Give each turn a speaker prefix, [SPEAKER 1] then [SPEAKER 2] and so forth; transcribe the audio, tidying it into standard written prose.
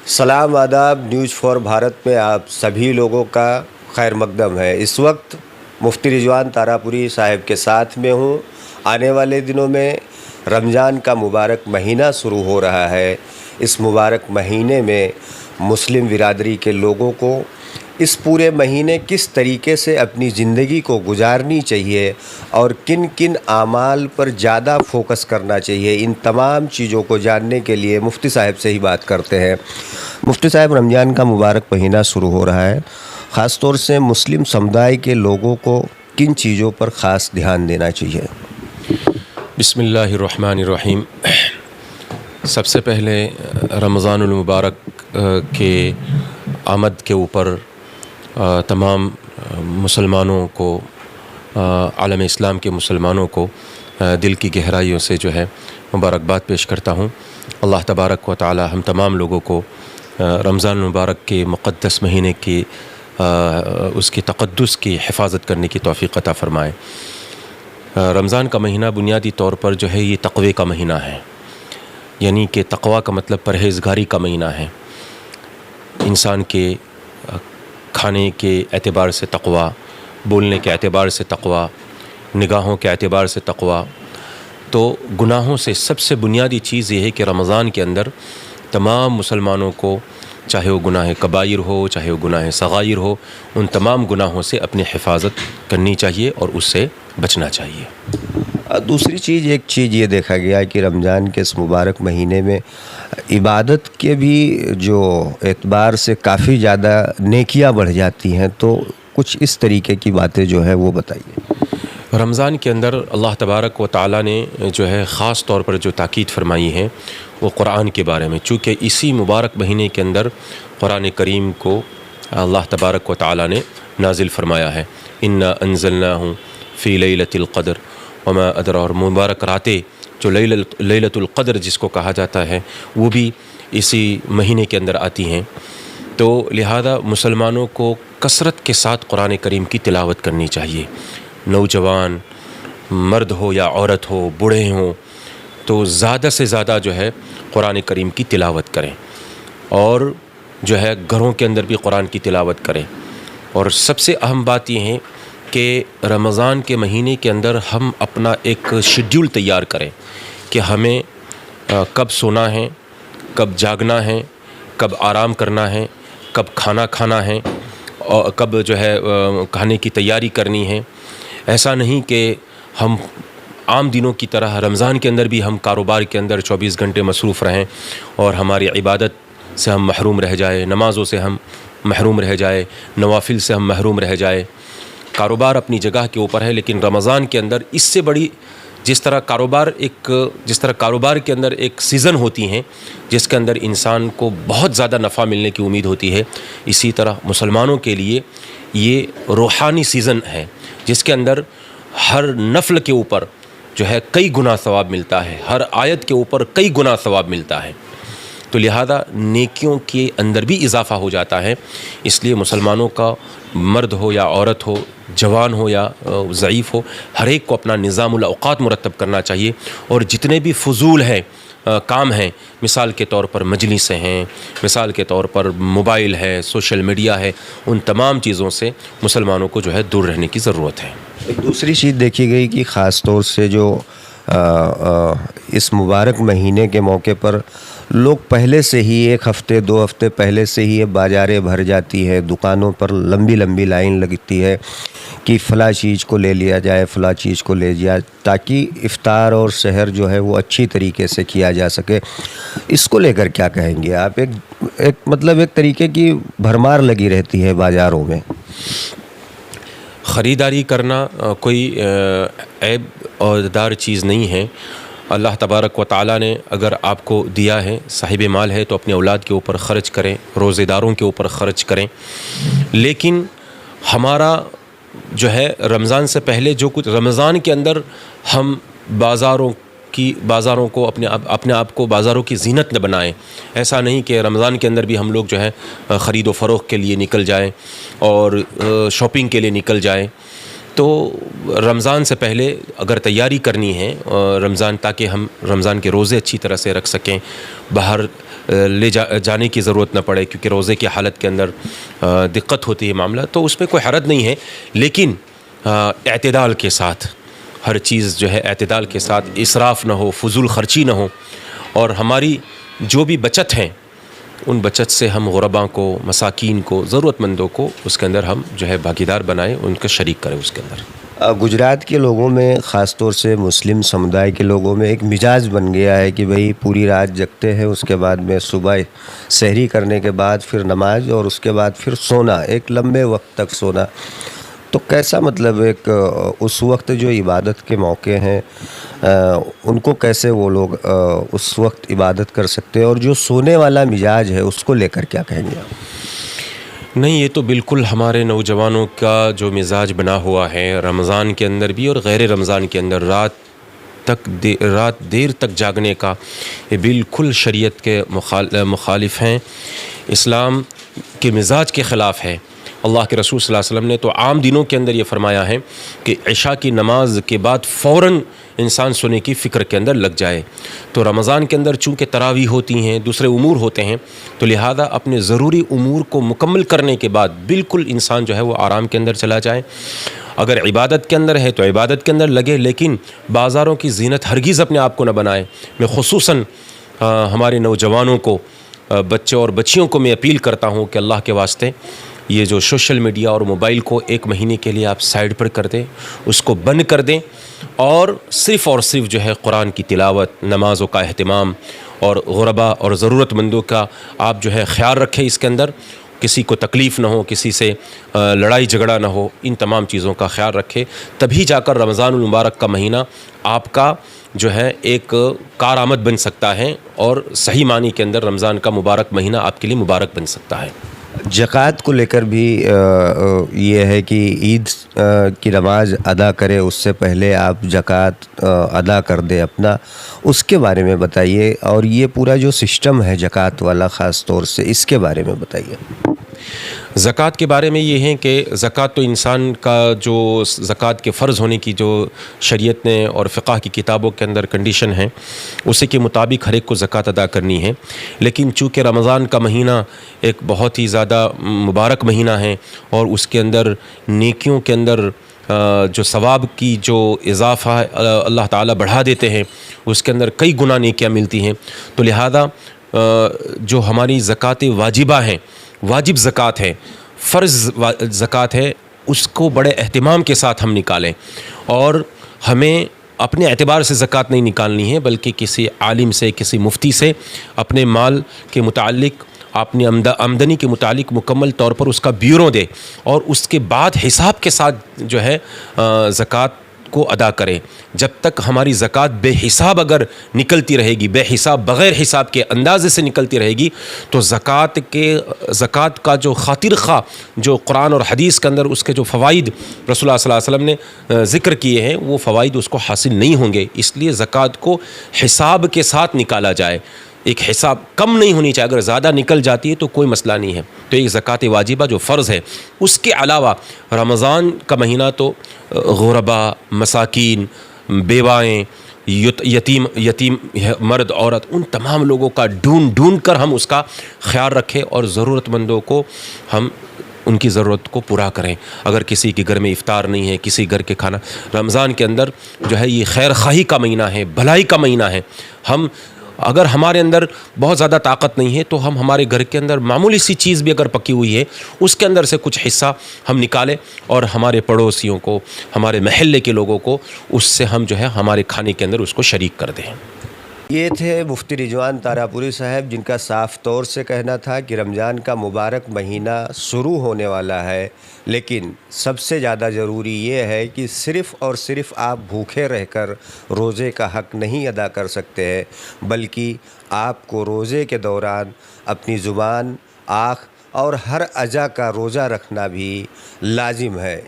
[SPEAKER 1] سلام آداب، news four Bharat میں آپ سبھی لوگوں کا خیر مقدم ہے۔ اس وقت مفتی رضوان تاراپوری صاحب کے ساتھ میں ہوں۔ آنے والے دنوں میں رمضان کا مبارک مہینہ شروع ہو رہا ہے۔ اس مبارک مہینے میں مسلم برادری کے لوگوں کو اس پورے مہینے کس طریقے سے اپنی زندگی کو گزارنی چاہیے اور کن کن اعمال پر زیادہ فوکس کرنا چاہیے، ان تمام چیزوں کو جاننے کے لیے مفتی صاحب سے ہی بات کرتے ہیں۔ مفتی صاحب، رمضان کا مبارک مہینہ شروع ہو رہا ہے، خاص طور سے مسلم سمدائے کے لوگوں کو کن چیزوں پر خاص دھیان دینا چاہیے؟
[SPEAKER 2] بسم اللہ الرحمن الرحیم۔ سب سے پہلے رمضان المبارک کے آمد کے اوپر تمام مسلمانوں کو، عالم اسلام کے مسلمانوں کو دل کی گہرائیوں سے جو ہے مبارکباد پیش کرتا ہوں۔ اللہ تبارک و تعالی ہم تمام لوگوں کو رمضان المبارک کے مقدس مہینے کی اس کی تقدس کی حفاظت کرنے کی توفیق عطا فرمائے۔ رمضان کا مہینہ بنیادی طور پر جو ہے یہ تقوی کا مہینہ ہے، یعنی کہ تقوی کا مطلب پرہیزگاری کا مہینہ ہے۔ انسان کے کھانے کے اعتبار سے تقوی، بولنے کے اعتبار سے تقوی، نگاہوں کے اعتبار سے تقوی۔ تو گناہوں سے سب سے بنیادی چیز یہ ہے کہ رمضان کے اندر تمام مسلمانوں کو، چاہے وہ گناہ کبائر ہو چاہے وہ گناہ صغائر ہو، ان تمام گناہوں سے اپنی حفاظت کرنی چاہیے اور اس سے بچنا چاہیے۔
[SPEAKER 1] دوسری چیز، ایک چیز یہ دیکھا گیا ہے کہ رمضان کے اس مبارک مہینے میں عبادت کے بھی جو اعتبار سے کافی زیادہ نیکیاں بڑھ جاتی ہیں، تو کچھ اس طریقے کی باتیں جو ہے وہ بتائیے۔
[SPEAKER 2] رمضان کے اندر اللہ تبارک و تعالیٰ نے جو ہے خاص طور پر جو تاکید فرمائی ہے وہ قرآن کے بارے میں، چونکہ اسی مبارک مہینے کے اندر قرآن کریم کو اللہ تبارک و تعالیٰ نے نازل فرمایا ہے۔ انا انزلناہ فی لیلۃ القدر وما ادراک، اور مبارک راتیں جو لیلۃ القدر جس کو کہا جاتا ہے وہ بھی اسی مہینے کے اندر آتی ہیں۔ تو لہذا مسلمانوں کو کثرت کے ساتھ قرآن کریم کی تلاوت کرنی چاہیے۔ نوجوان مرد ہو یا عورت ہو، بوڑھے ہوں، تو زیادہ سے زیادہ جو ہے قرآن کریم کی تلاوت کریں، اور جو ہے گھروں کے اندر بھی قرآن کی تلاوت کریں۔ اور سب سے اہم بات یہ ہے کہ رمضان کے مہینے کے اندر ہم اپنا ایک شیڈیول تیار کریں کہ ہمیں کب سونا ہے، کب جاگنا ہے، کب آرام کرنا ہے، کب کھانا کھانا ہے، اور کب جو ہے کھانے کی تیاری کرنی ہے۔ ایسا نہیں کہ ہم عام دنوں کی طرح رمضان کے اندر بھی ہم کاروبار کے اندر 24 گھنٹے مصروف رہیں اور ہماری عبادت سے ہم محروم رہ جائے، نمازوں سے ہم محروم رہ جائے، نوافل سے ہم محروم رہ جائے۔ کاروبار اپنی جگہ کے اوپر ہے، لیکن رمضان کے اندر اس سے بڑی، جس طرح کاروبار کے اندر ایک سیزن ہوتی ہیں جس کے اندر انسان کو بہت زیادہ نفع ملنے کی امید ہوتی ہے، اسی طرح مسلمانوں کے لیے یہ روحانی سیزن ہے جس کے اندر ہر نفل کے اوپر جو ہے کئی گنا ثواب ملتا ہے، ہر آیت کے اوپر کئی گنا ثواب ملتا ہے۔ تو لہذا نیکیوں کے اندر بھی اضافہ ہو جاتا ہے۔ اس لیے مسلمانوں کا، مرد ہو یا عورت ہو، جوان ہو یا ضعیف ہو، ہر ایک کو اپنا نظام الاوقات مرتب کرنا چاہیے، اور جتنے بھی فضول ہیں کام ہیں، مثال کے طور پر مجلسیں ہیں، مثال کے طور پر موبائل ہے، سوشل میڈیا ہے، ان تمام چیزوں سے مسلمانوں کو جو ہے دور رہنے کی ضرورت ہے۔
[SPEAKER 1] ایک دوسری چیز دیکھی گئی کہ خاص طور سے جو اس مبارک مہینے کے موقع پر لوگ پہلے سے ہی 1 ہفتے 2 ہفتے پہلے سے ہی بازاریں بھر جاتی ہے، دکانوں پر لمبی لمبی لائن لگتی ہے کہ فلاں چیز کو لے لیا جائے، فلاں چیز کو لے جائے، تاکہ افطار اور سحر جو ہے وہ اچھی طریقے سے کیا جا سکے۔ اس کو لے کر کیا کہیں گے آپ؟ ایک طریقے کی بھرمار لگی رہتی ہے بازاروں میں۔
[SPEAKER 2] خریداری کرنا کوئی عیب اور دار چیز نہیں ہے۔ اللہ تبارک و تعالیٰ نے اگر آپ کو دیا ہے، صاحب مال ہے، تو اپنے اولاد کے اوپر خرچ کریں، روزے داروں کے اوپر خرچ کریں۔ لیکن ہمارا جو ہے رمضان سے پہلے جو کچھ، رمضان کے اندر ہم بازاروں کو اپنے آپ کو بازاروں کی زینت نہ بنائیں۔ ایسا نہیں کہ رمضان کے اندر بھی ہم لوگ جو ہے خرید و فروخت کے لیے نکل جائیں اور شاپنگ کے لیے نکل جائیں۔ تو رمضان سے پہلے اگر تیاری کرنی ہے تاکہ ہم رمضان کے روزے اچھی طرح سے رکھ سکیں، باہر جانے کی ضرورت نہ پڑے، کیونکہ روزے کی حالت کے اندر دقت ہوتی ہے معاملہ، تو اس میں کوئی حرج نہیں ہے، لیکن اعتدال کے ساتھ ہر چیز جو ہے اعتدال کے ساتھ، اسراف نہ ہو، فضول خرچی نہ ہو، اور ہماری جو بھی بچت ہیں ان بچت سے ہم غرباء کو، مساکین کو، ضرورت مندوں کو اس کے اندر ہم جو ہے بھاگیدار بنائیں، ان کا شریک کریں اس کے اندر۔
[SPEAKER 1] گجرات کے لوگوں میں، خاص طور سے مسلم سمدائے کے لوگوں میں ایک مزاج بن گیا ہے کہ بھئی پوری رات جگتے ہیں، اس کے بعد میں صبح سحری کرنے کے بعد پھر نماز، اور اس کے بعد پھر سونا، ایک لمبے وقت تک سونا۔ تو کیسا مطلب ایک اس وقت جو عبادت کے موقع ہیں ان کو کیسے وہ لوگ اس وقت عبادت کر سکتے ہیں، اور جو سونے والا مزاج ہے اس کو لے کر کیا کہیں گے آپ؟
[SPEAKER 2] نہیں، یہ تو بالکل ہمارے نوجوانوں کا جو مزاج بنا ہوا ہے، رمضان کے اندر بھی اور غیر رمضان کے اندر رات دیر تک جاگنے کا، یہ بالکل شریعت کے مخالف ہیں، اسلام کے مزاج کے خلاف ہے۔ اللہ کے رسول صلی اللہ علیہ وسلم نے تو عام دنوں کے اندر یہ فرمایا ہے کہ عشاء کی نماز کے بعد فوراً انسان سونے کی فکر کے اندر لگ جائے۔ تو رمضان کے اندر چونکہ تراویح ہوتی ہیں، دوسرے امور ہوتے ہیں، تو لہذا اپنے ضروری امور کو مکمل کرنے کے بعد بالکل انسان جو ہے وہ آرام کے اندر چلا جائے۔ اگر عبادت کے اندر ہے تو عبادت کے اندر لگے، لیکن بازاروں کی زینت ہرگز اپنے آپ کو نہ بنائے۔ میں خصوصاً ہمارے نوجوانوں کو، بچے اور بچیوں کو میں اپیل کرتا ہوں کہ اللہ کے واسطے یہ جو سوشل میڈیا اور موبائل کو ایک مہینے کے لیے آپ سائڈ پر کر دیں، اس کو بند کر دیں، اور صرف جو ہے قرآن کی تلاوت، نمازوں کا اہتمام، اور غرباء اور ضرورت مندوں کا آپ جو ہے خیال رکھیں، اس کے اندر کسی کو تکلیف نہ ہو، کسی سے لڑائی جھگڑا نہ ہو، ان تمام چیزوں کا خیال رکھے، تبھی جا کر رمضان المبارک کا مہینہ آپ کا جو ہے ایک کارآمد بن سکتا ہے، اور صحیح معنی کے اندر رمضان کا مبارک مہینہ آپ کے لیے مبارک بن سکتا ہے۔
[SPEAKER 1] زکوٰۃ کو لے کر بھی یہ ہے کہ عید کی نماز ادا کرے اس سے پہلے آپ زکوٰۃ ادا کر دیں اپنا، اس کے بارے میں بتائیے، اور یہ پورا جو سسٹم ہے زکوٰۃ والا خاص طور سے، اس کے بارے میں بتائیے۔
[SPEAKER 2] زکوٰۃ کے بارے میں یہ ہے کہ زکوٰۃ تو انسان کا جو زکوٰۃ کے فرض ہونے کی جو شریعت نے اور فقہ کی کتابوں کے اندر کنڈیشن ہے، اسی کے مطابق ہر ایک کو زکوٰۃ ادا کرنی ہے، لیکن چونکہ رمضان کا مہینہ ایک بہت ہی زیادہ مبارک مہینہ ہے، اور اس کے اندر نیکیوں کے اندر جو ثواب کی جو اضافہ اللہ تعالیٰ بڑھا دیتے ہیں، اس کے اندر کئی گنا نیکیاں ملتی ہیں، تو لہذا جو ہماری زکوٰۃ واجبہ ہیں، واجب زکوٰۃ ہے، فرض زکوٰۃ ہے، اس کو بڑے اہتمام کے ساتھ ہم نکالیں، اور ہمیں اپنے اعتبار سے زکوٰۃ نہیں نکالنی ہے، بلکہ کسی عالم سے، کسی مفتی سے اپنے مال کے متعلق، اپنی آمدنی کے متعلق مکمل طور پر اس کا بیورو دے، اور اس کے بعد حساب کے ساتھ جو ہے زکوٰۃ کو ادا کریں۔ جب تک ہماری زکوٰۃ بے حساب اگر نکلتی رہے گی، بے حساب، بغیر حساب کے اندازے سے نکلتی رہے گی، تو زکوٰۃ کا جو خاطر خواہ جو قرآن اور حدیث کے اندر اس کے جو فوائد رسول اللہ صلی اللہ علیہ وسلم نے ذکر کیے ہیں، وہ فوائد اس کو حاصل نہیں ہوں گے۔ اس لیے زکوٰۃ کو حساب کے ساتھ نکالا جائے، ایک حساب کم نہیں ہونی چاہیے، اگر زیادہ نکل جاتی ہے تو کوئی مسئلہ نہیں ہے۔ تو ایک زکوٰۃ واجبہ جو فرض ہے، اس کے علاوہ رمضان کا مہینہ تو غرباء، مساکین، بیوائیں، یتیم مرد عورت، ان تمام لوگوں کا ڈھونڈ کر ہم اس کا خیال رکھیں، اور ضرورت مندوں کو ہم ان کی ضرورت کو پورا کریں۔ اگر کسی کے گھر میں افطار نہیں ہے، کسی گھر کے کھانا، رمضان کے اندر جو ہے یہ خیر خواہی کا مہینہ ہے، بھلائی کا مہینہ ہے۔ اگر ہمارے اندر بہت زیادہ طاقت نہیں ہے، تو ہم ہمارے گھر کے اندر معمولی سی چیز بھی اگر پکی ہوئی ہے، اس کے اندر سے کچھ حصہ ہم نکالیں، اور ہمارے پڑوسیوں کو، ہمارے محلے کے لوگوں کو اس سے ہم جو ہے ہمارے کھانے کے اندر اس کو شریک کر دیں۔
[SPEAKER 1] یہ تھے مفتی رضوان تارا پوری صاحب، جن کا صاف طور سے کہنا تھا کہ رمضان کا مبارک مہینہ شروع ہونے والا ہے، لیکن سب سے زیادہ ضروری یہ ہے کہ صرف اور صرف آپ بھوکے رہ کر روزے کا حق نہیں ادا کر سکتے ہیں، بلکہ آپ کو روزے کے دوران اپنی زبان، آنکھ اور ہر اعضاء کا روزہ رکھنا بھی لازم ہے۔